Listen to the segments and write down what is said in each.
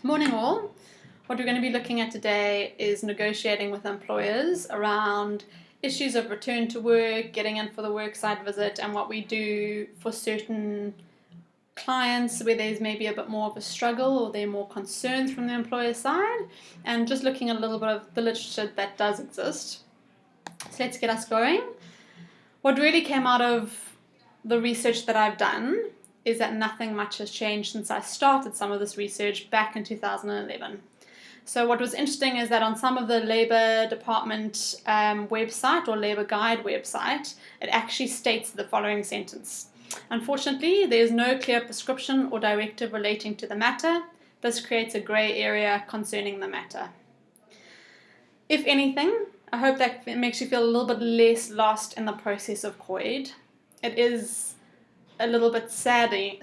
Morning all. What we're going to be looking at today is negotiating with employers around issues of return to work, getting in for the worksite visit, and what we do for certain clients where there's maybe a bit more of a struggle or there are more concerns from the employer side, and just looking at a little bit of the literature that does exist. So let's get us going. What really came out of the research that I've done is that nothing much has changed since I started some of this research back in 2011. So what was interesting is that on some of the Labour Department website or Labour Guide website, it actually states the following sentence. Unfortunately, there is no clear prescription or directive relating to the matter. This creates a grey area concerning the matter. If anything, I hope that makes you feel a little bit less lost in the process of COID. It is a little bit saddening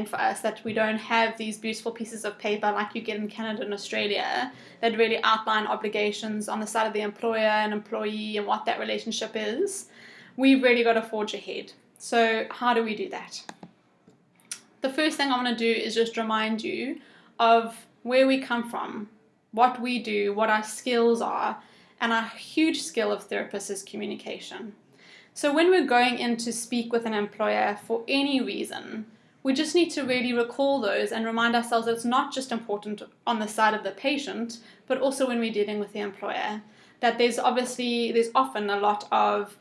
for us that we don't have these beautiful pieces of paper like you get in Canada and Australia that really outline obligations on the side of the employer and employee and what that relationship is. We've really got to forge ahead. So how do we do that? The first thing I want to do is just remind you of where we come from, what we do, what our skills are, and our huge skill of therapists is communication. So when we're going in to speak with an employer for any reason, we just need to really recall those and remind ourselves that it's not just important on the side of the patient, but also when we're dealing with the employer. That there's often a lot of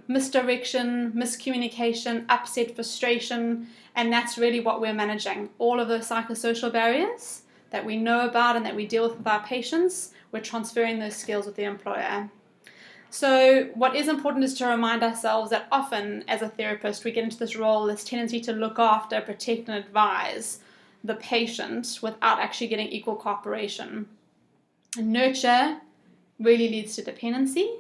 misdirection, miscommunication, upset, frustration, and that's really what we're managing. All of those psychosocial barriers that we know about and that we deal with our patients, we're transferring those skills with the employer. So what is important is to remind ourselves that often as a therapist we get into this role, this tendency to look after, protect and advise the patient without actually getting equal cooperation. And nurture really leads to dependency.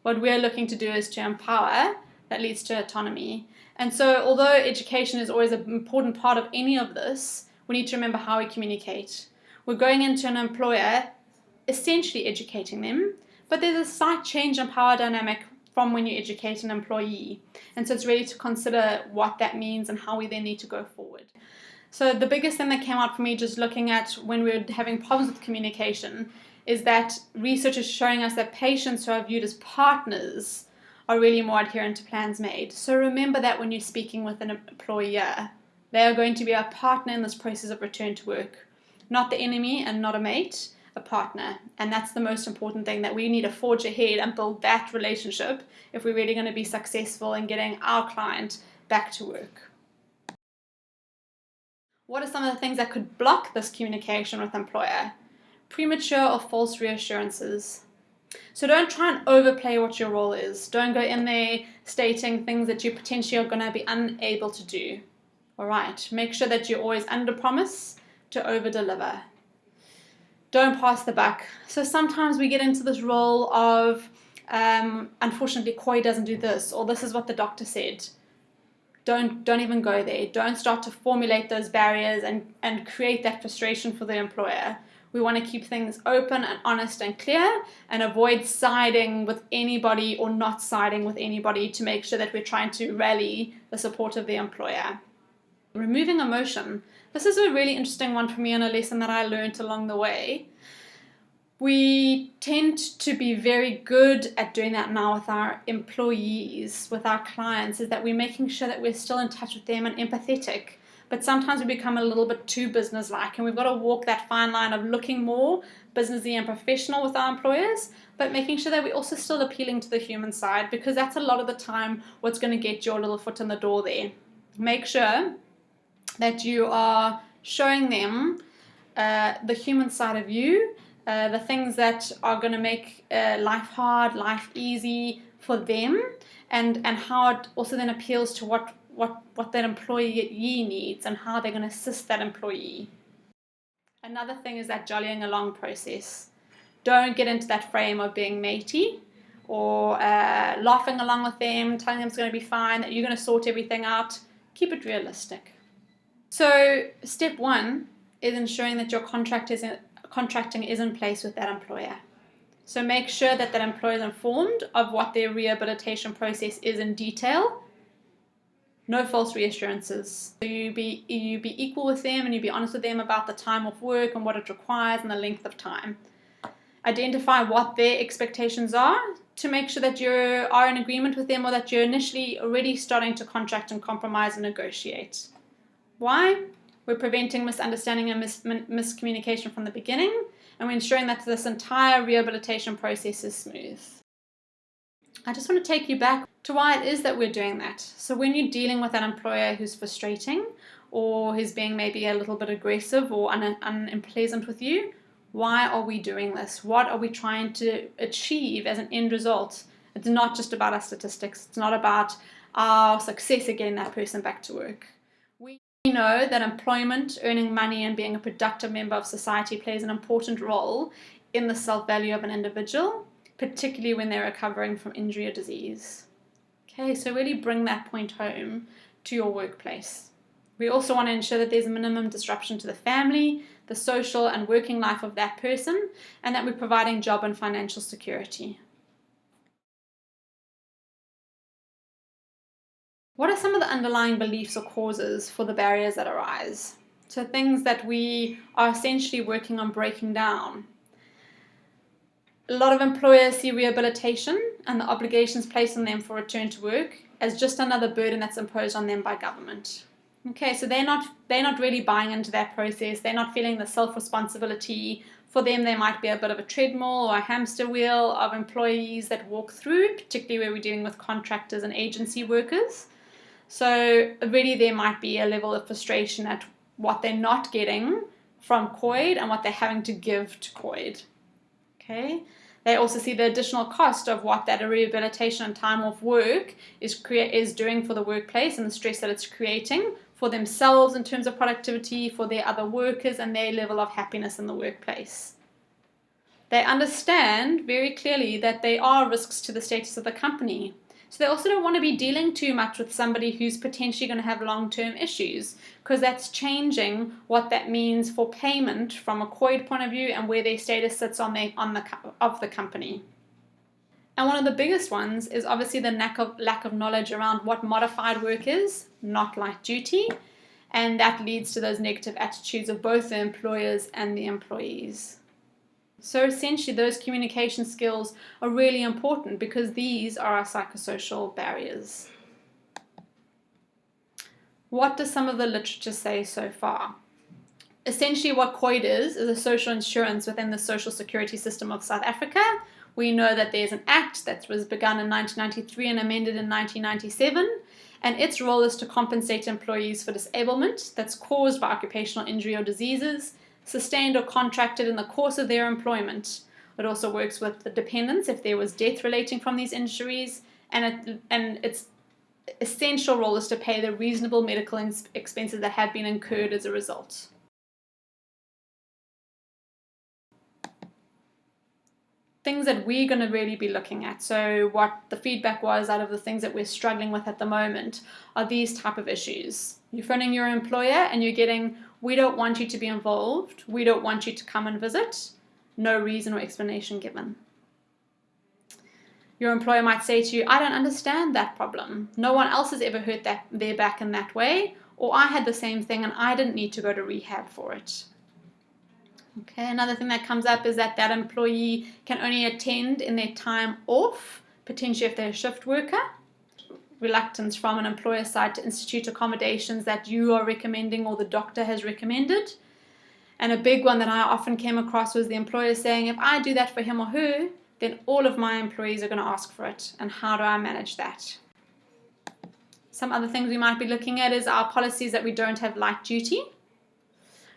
What we're looking to do is to empower, that leads to autonomy. And so although education is always an important part of any of this, we need to remember how we communicate. We're going into an employer essentially educating them, but there's a slight change in power dynamic from when you educate an employee. And so it's really to consider what that means and how we then need to go forward. So the biggest thing that came out for me just looking at when we're having problems with communication is that research is showing us that patients who are viewed as partners are really more adherent to plans made. So remember that when you're speaking with an employer, they are going to be a partner in this process of return to work. Not the enemy and not a mate, a partner. And that's the most important thing, that we need to forge ahead and build that relationship if we're really going to be successful in getting our client back to work. What are some of the things that could block this communication with employer? Premature or false reassurances. So don't try and overplay what your role is. Don't go in there stating things that you potentially are going to be unable to do. All right, make sure that you always under-promise to over-deliver. Don't pass the buck. So sometimes we get into this role of, unfortunately, COI doesn't do this, or this is what the doctor said. Don't even go there. Don't start to formulate those barriers and create that frustration for the employer. We want to keep things open and honest and clear and avoid siding with anybody or not siding with anybody to make sure that we're trying to rally the support of the employer. Removing emotion. This is a really interesting one for me and a lesson that I learned along the way. We tend to be very good at doing that now with our employees, with our clients, is that we're making sure that we're still in touch with them and empathetic. But sometimes we become a little bit too business-like, and we've got to walk that fine line of looking more businessy and professional with our employers, but making sure that we're also still appealing to the human side, because that's a lot of the time what's going to get your little foot in the door there. Make sure that you are showing them the human side of you, the things that are going to make life hard, life easy for them, and how it also then appeals to what that employee needs and how they're going to assist that employee. Another thing is that jollying along process. Don't get into that frame of being matey or laughing along with them, telling them it's going to be fine, that you're going to sort everything out. Keep it realistic. So step one is ensuring that your contracting is in place with that employer. So make sure that employer is informed of what their rehabilitation process is in detail. No false reassurances. So you be equal with them, and you be honest with them about the time of work and what it requires and the length of time. Identify what their expectations are to make sure that you are in agreement with them, or that you're initially already starting to contract and compromise and negotiate. Why? We're preventing misunderstanding and miscommunication from the beginning, and we're ensuring that this entire rehabilitation process is smooth. I just want to take you back to why it is that we're doing that. So when you're dealing with an employer who's frustrating, or who's being maybe a little bit aggressive or unpleasant with you, why are we doing this? What are we trying to achieve as an end result? It's not just about our statistics. It's not about our success at getting that person back to work. We know that employment, earning money, and being a productive member of society plays an important role in the self-value of an individual, particularly when they're recovering from injury or disease. Okay, so really bring that point home to your workplace. We also want to ensure that there's a minimum disruption to the family, the social and working life of that person, and that we're providing job and financial security. What are some of the underlying beliefs or causes for the barriers that arise? So things that we are essentially working on breaking down. A lot of employers see rehabilitation and the obligations placed on them for return to work as just another burden that's imposed on them by government. Okay, so they're not really buying into that process. They're not feeling the self-responsibility. For them, there might be a bit of a treadmill or a hamster wheel of employees that walk through, particularly where we're dealing with contractors and agency workers. So really there might be a level of frustration at what they're not getting from COID and what they're having to give to COID. Okay. They also see the additional cost of what that rehabilitation and time off work is doing for the workplace, and the stress that it's creating for themselves in terms of productivity, for their other workers, and their level of happiness in the workplace. They understand very clearly that they are risks to the status of the company. So they also don't want to be dealing too much with somebody who's potentially going to have long-term issues, because that's changing what that means for payment from a COID point of view and where their status sits of the company. And one of the biggest ones is obviously the lack of knowledge around what modified work is, not light duty, and that leads to those negative attitudes of both the employers and the employees. So essentially those communication skills are really important, because these are our psychosocial barriers. What does some of the literature say so far? Essentially what COID is a social insurance within the social security system of South Africa. We know that there's an act that was begun in 1993 and amended in 1997, and its role is to compensate employees for disablement that's caused by occupational injury or diseases, sustained or contracted in the course of their employment. It also works with the dependents if there was death relating from these injuries, and its essential role is to pay the reasonable medical expenses that have been incurred as a result. Things that we're going to really be looking at, so what the feedback was out of the things that we're struggling with at the moment, are these type of issues. You're phoning your employer and you're getting, we don't want you to be involved, we don't want you to come and visit, no reason or explanation given. Your employer might say to you, I don't understand that problem, no one else has ever hurt their back in that way, or I had the same thing and I didn't need to go to rehab for it. Okay, another thing that comes up is that employee can only attend in their time off, potentially if they're a shift worker. Reluctance from an employer's side to institute accommodations that you are recommending or the doctor has recommended. And a big one that I often came across was the employer saying, if I do that for him or her, then all of my employees are going to ask for it, and how do I manage that? Some other things we might be looking at is our policies that we don't have light duty.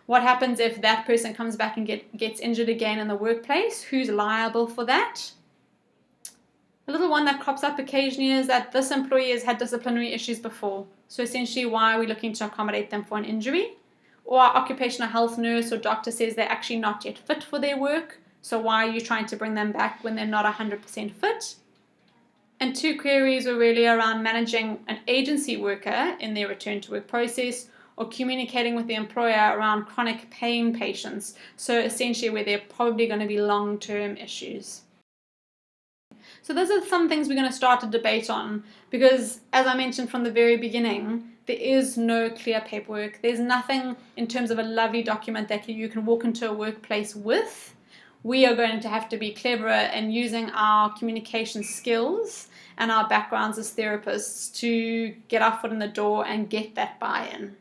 What happens if that person comes back and gets injured again in the workplace? Who's liable for that? A little one that crops up occasionally is that this employee has had disciplinary issues before. So essentially, why are we looking to accommodate them for an injury? Or our occupational health nurse or doctor says they're actually not yet fit for their work. So why are you trying to bring them back when they're not 100% fit? And two queries were really around managing an agency worker in their return to work process, or communicating with the employer around chronic pain patients, so essentially where there are probably going to be long-term issues. So those are some things we're going to start to debate on, because as I mentioned from the very beginning, There is no clear paperwork. There's nothing in terms of a lovely document that you can walk into a workplace with. We are going to have to be cleverer in using our communication skills and our backgrounds as therapists to get our foot in the door and get that buy-in.